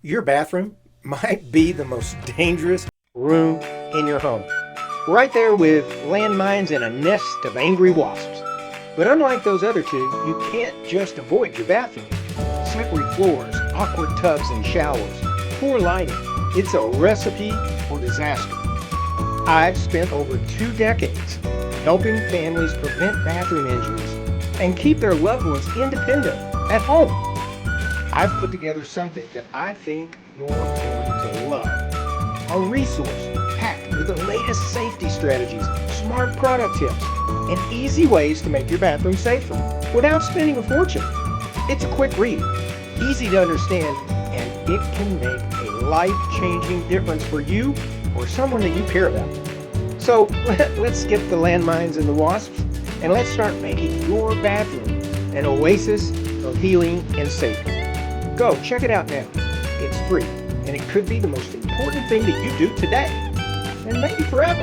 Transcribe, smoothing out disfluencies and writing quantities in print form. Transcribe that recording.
Your bathroom might be the most dangerous room in your home. Right there with landmines and a nest of angry wasps. But unlike those other two, you can't just avoid your bathroom. Slippery floors, awkward tubs and showers, poor lighting. It's a recipe for disaster. I've spent over 2 decades helping families prevent bathroom injuries and keep their loved ones independent at home. I've put together something that I think you're going to love. A resource packed with the latest safety strategies, smart product tips, and easy ways to make your bathroom safer without spending a fortune. It's a quick read, easy to understand, and it can make a life-changing difference for you or someone that you care about. So let's skip the landmines and the wasps, and let's start making your bathroom an oasis of healing and safety. Go, check it out now. It's free, and it could be the most important thing that you do today, and maybe forever.